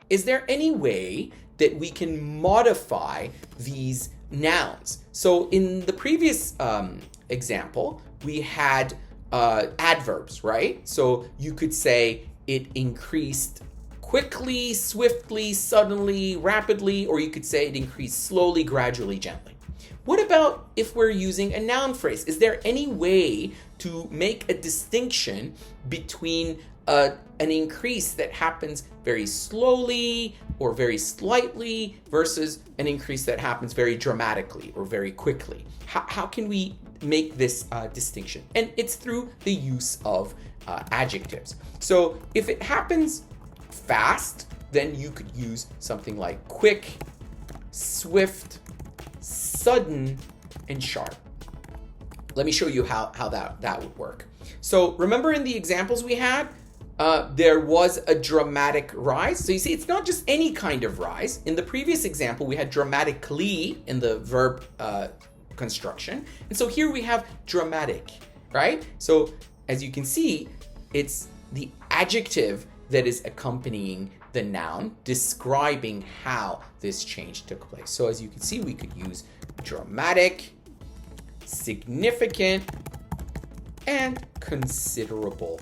Is there any way that we can modify these nouns? So in the previous example, we had adverbs, right? So you could say it increased quickly, swiftly, suddenly, rapidly, or you could say it increased slowly, gradually, gently. What about if we're using a noun phrase? Is there any way to make a distinction between an increase that happens very slowly or very slightly versus an increase that happens very dramatically or very quickly? How can we make this distinction? And it's through the use of adjectives. So if it happens fast, then you could use something like quick, swift, sudden, and sharp. Let me show you how that would work. So remember in the examples we had, there was a dramatic rise. So you see, it's not just any kind of rise. In the previous example, we had dramatically in the verb construction. And so here we have dramatic, right? So as you can see, it's the adjective that is accompanying the noun, describing how this change took place. So as you can see, we could use dramatic, significant, and considerable.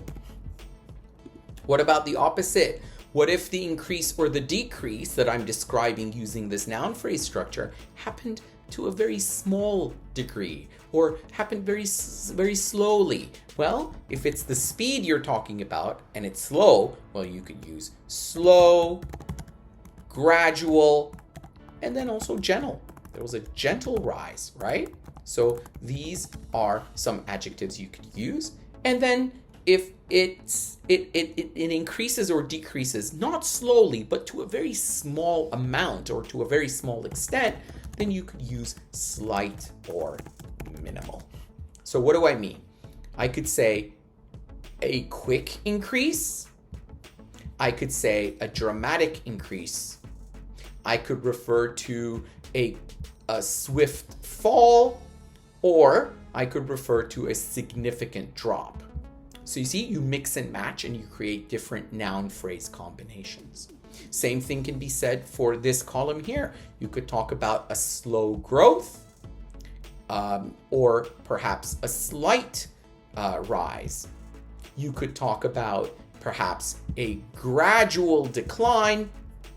What about the opposite? What if the increase or the decrease that I'm describing using this noun phrase structure happened to a very small degree or happened very slowly? Well, if it's the speed you're talking about and it's slow, well, you could use slow, gradual, and then also gentle. There was a gentle rise, right? So these are some adjectives you could use. And then if it increases or decreases, not slowly, but to a very small amount or to a very small extent, then you could use slight or minimal. So what do I mean? I could say a quick increase. I could say a dramatic increase. I could refer to a swift fall, or I could refer to a significant drop. So you see, you mix and match and you create different noun phrase combinations. Same thing can be said for this column here. You could talk about a slow growth, or perhaps a slight rise. You could talk about perhaps a gradual decline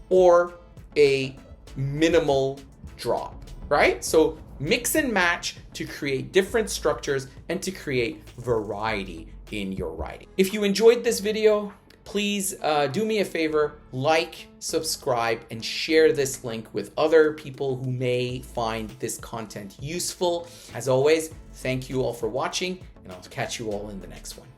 or a minimal drop, right? So mix and match to create different structures and to create variety in your writing. If you enjoyed this video, please do me a favor, like, subscribe, and share this link with other people who may find this content useful. As always, thank you all for watching, and I'll catch you all in the next one.